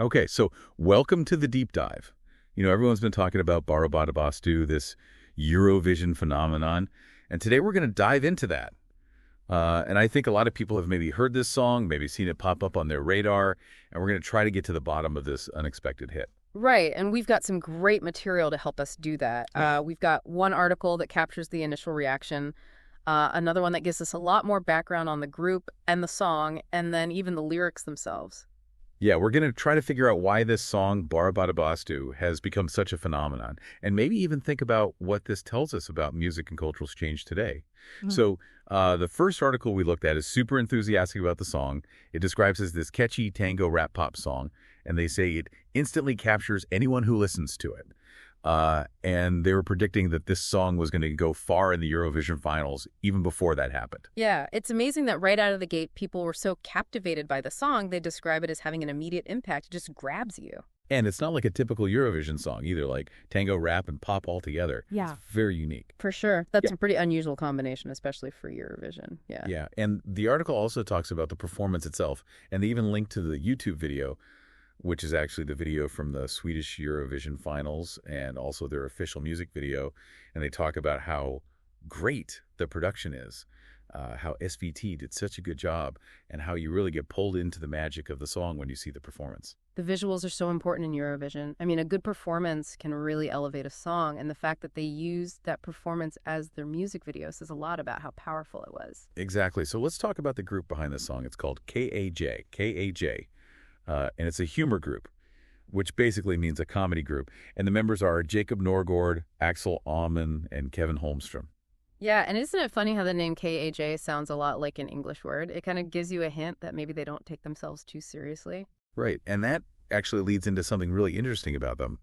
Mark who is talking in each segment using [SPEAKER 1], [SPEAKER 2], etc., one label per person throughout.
[SPEAKER 1] Okay, so welcome to the deep dive. Everyone's been talking about Bara Bada Bastu, this Eurovision phenomenon, and today we're going to dive into that. And I think a lot of people have maybe heard this song, maybe seen it pop up on their radar, and we're going to try to get to the bottom of this unexpected hit.
[SPEAKER 2] Right, and we've got some great material to help us do that. We've got one article that captures the initial reaction, another one that gives us a lot more background on the group and the song, and then even the lyrics themselves.
[SPEAKER 1] Yeah, we're going to try to figure out why this song, Bara Bada Bastu, has become such a phenomenon, and maybe even think about what this tells us about music and cultural change today. So the first article we looked at is super enthusiastic about the song. It describes it as this catchy tango rap pop song, and they say it instantly captures anyone who listens to it. And they were predicting that this song was going to go far in the Eurovision finals even before that happened.
[SPEAKER 2] Yeah, it's amazing that right out of the gate, people were so captivated by the song, they describe it as having an immediate impact. It just grabs you.
[SPEAKER 1] And it's not like a typical Eurovision song either, like tango, rap, and pop all together.
[SPEAKER 2] Yeah.
[SPEAKER 1] It's very unique.
[SPEAKER 2] For sure. That's a pretty unusual combination, especially for Eurovision. Yeah.
[SPEAKER 1] Yeah, and the article also talks about the performance itself, and they even link to the YouTube video, which is actually the video from the Swedish Eurovision finals and also their official music video. And they talk about how great the production is, how SVT did such a good job, and how you really get pulled into the magic of the song when you see the performance.
[SPEAKER 2] The visuals are so important in Eurovision. I mean, a good performance can really elevate a song, and the fact that they used that performance as their music video says a lot about how powerful it was.
[SPEAKER 1] Exactly. So let's talk about the group behind this song. It's called KAJ. KAJ. And it's a humor group, which basically means a comedy group. And the members are Jacob Norgård, Axel Åhman, and Kevin Holmström.
[SPEAKER 2] Yeah, and isn't it funny how the name KAJ sounds a lot like an English word? It kind of gives you a hint that maybe they don't take themselves too seriously.
[SPEAKER 1] Right, and that actually leads into something really interesting about them.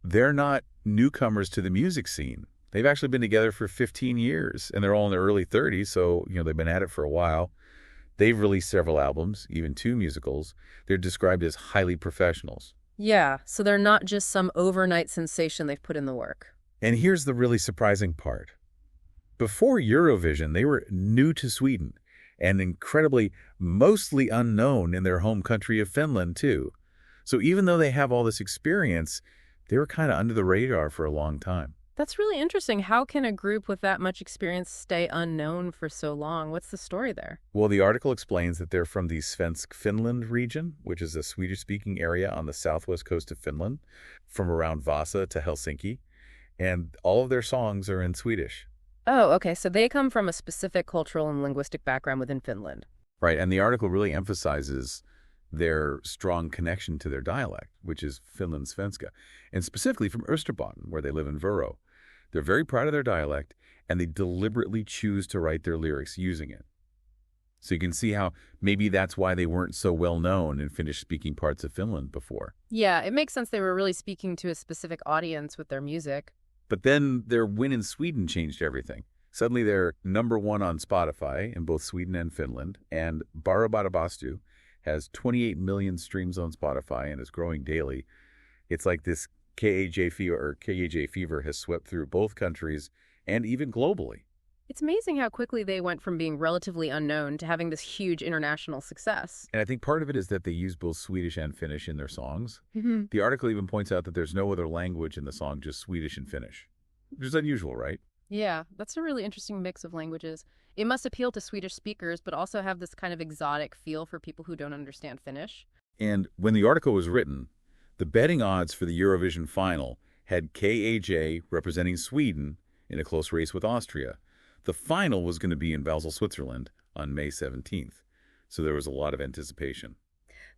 [SPEAKER 1] They're not newcomers to the music scene. They've actually been together for 15 years, and they're all in their early 30s, so they've been at it for a while. They've released several albums, even 2 musicals. They're described as highly professionals.
[SPEAKER 2] Yeah, so they're not just some overnight sensation they've put in the work.
[SPEAKER 1] And here's the really surprising part. Before Eurovision, they were new to Sweden and incredibly mostly unknown in their home country of Finland, too. So even though they have all this experience, they were kind of under the radar for a long time.
[SPEAKER 2] That's really interesting. How can a group with that much experience stay unknown for so long? What's the story there?
[SPEAKER 1] Well, the article explains that they're from the Svensk Finland region, which is a Swedish-speaking area on the southwest coast of Finland, from around Vasa to Helsinki. And all of their songs are in Swedish.
[SPEAKER 2] Oh, okay. So they come from a specific cultural and linguistic background within Finland.
[SPEAKER 1] Right, and the article really emphasizes their strong connection to their dialect, which is Finland Svenska, and specifically from Österbotten, where they live in Vörå. They're very proud of their dialect, and they deliberately choose to write their lyrics using it. So you can see how maybe that's why they weren't so well known in Finnish-speaking parts of Finland before.
[SPEAKER 2] Yeah, it makes sense they were really speaking to a specific audience with their music.
[SPEAKER 1] But then their win in Sweden changed everything. Suddenly they're #1 on Spotify in both Sweden and Finland, and Bara Bada Bastu has 28 million streams on Spotify and is growing daily. It's like this KAJ fever has swept through both countries and even globally.
[SPEAKER 2] It's amazing how quickly they went from being relatively unknown to having this huge international success.
[SPEAKER 1] And I think part of it is that they use both Swedish and Finnish in their songs.
[SPEAKER 2] Mm-hmm.
[SPEAKER 1] The article even points out that there's no other language in the song, just Swedish and Finnish, which is unusual, right?
[SPEAKER 2] Yeah, that's a really interesting mix of languages. It must appeal to Swedish speakers, but also have this kind of exotic feel for people who don't understand Finnish.
[SPEAKER 1] And when the article was written, the betting odds for the Eurovision final had KAJ representing Sweden in a close race with Austria. The final was going to be in Basel, Switzerland on May 17th, so there was a lot of anticipation.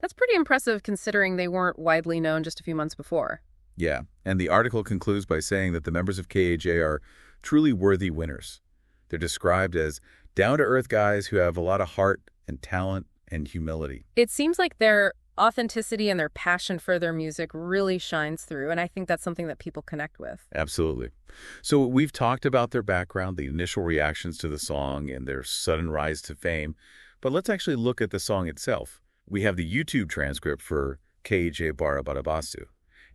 [SPEAKER 2] That's pretty impressive considering they weren't widely known just a few months before.
[SPEAKER 1] Yeah, and the article concludes by saying that the members of KAJ are truly worthy winners. They're described as down-to-earth guys who have a lot of heart and talent and humility.
[SPEAKER 2] It seems like their authenticity and their passion for their music really shines through, and I think that's something that people connect with.
[SPEAKER 1] Absolutely. So we've talked about their background, the initial reactions to the song, and their sudden rise to fame, but let's actually look at the song itself. We have the YouTube transcript for KAJ Bara Bada Bastu,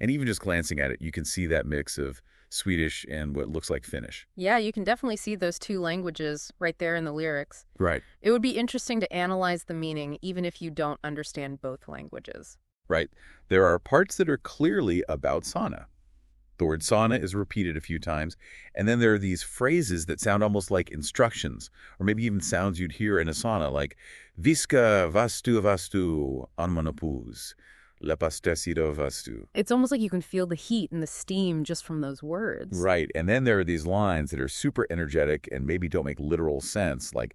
[SPEAKER 1] and even just glancing at it, you can see that mix of Swedish and what looks like Finnish.
[SPEAKER 2] Yeah, you can definitely see those 2 languages right there in the lyrics.
[SPEAKER 1] Right.
[SPEAKER 2] It would be interesting to analyze the meaning even if you don't understand both languages.
[SPEAKER 1] right? There are parts that are clearly about sauna. The word sauna is repeated a few times, and then there are these phrases that sound almost like instructions, or maybe even sounds you'd hear in a sauna, like Viska vastu vastu anmanapus, lepastesido vastu.
[SPEAKER 2] It's almost like you can feel the heat and the steam just from those words.
[SPEAKER 1] Right, and then there are these lines that are super energetic and maybe don't make literal sense, like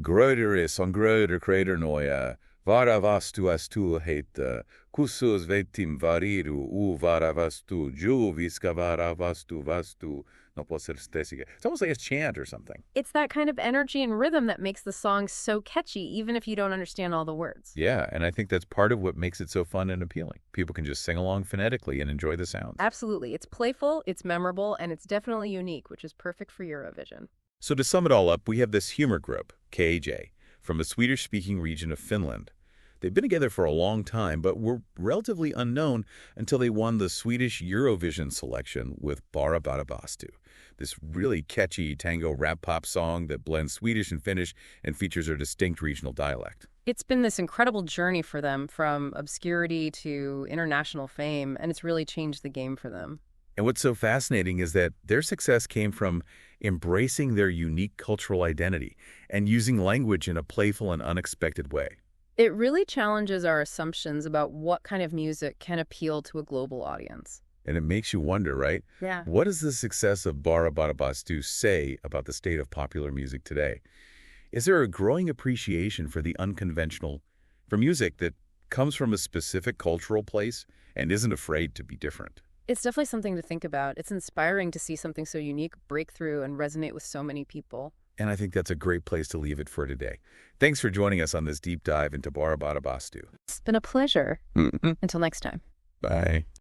[SPEAKER 1] Gröderis on gröder crater noia, vara vastu astu heita, kusus vetim variru u vara vastu, ju viska vara vastu, no poser stesiga. It's almost like a chant or something.
[SPEAKER 2] It's that kind of energy and rhythm that makes the song so catchy, even if you don't understand all the words.
[SPEAKER 1] Yeah, and I think that's part of what makes it so fun and appealing. People can just sing along phonetically and enjoy the sounds.
[SPEAKER 2] Absolutely. It's playful, it's memorable, and it's definitely unique, which is perfect for Eurovision.
[SPEAKER 1] So to sum it all up, we have this humor group, KAJ, from the Swedish-speaking region of Finland. They've been together for a long time, but were relatively unknown until they won the Swedish Eurovision selection with Bara Bada Bastu, this really catchy tango rap pop song that blends Swedish and Finnish and features a distinct regional dialect.
[SPEAKER 2] It's been this incredible journey for them, from obscurity to international fame, and it's really changed the game for them.
[SPEAKER 1] And what's so fascinating is that their success came from embracing their unique cultural identity and using language in a playful and unexpected way.
[SPEAKER 2] It really challenges our assumptions about what kind of music can appeal to a global audience.
[SPEAKER 1] And it makes you wonder, right?
[SPEAKER 2] Yeah.
[SPEAKER 1] What does the success of Bara Bada Bastu say about the state of popular music today? Is there a growing appreciation for the unconventional, for music that comes from a specific cultural place and isn't afraid to be different?
[SPEAKER 2] It's definitely something to think about. It's inspiring to see something so unique break through and resonate with so many people.
[SPEAKER 1] And I think that's a great place to leave it for today. Thanks for joining us on this deep dive into Bara Bada Bastu.
[SPEAKER 2] It's been a pleasure.
[SPEAKER 1] Mm-hmm.
[SPEAKER 2] Until next time.
[SPEAKER 1] Bye.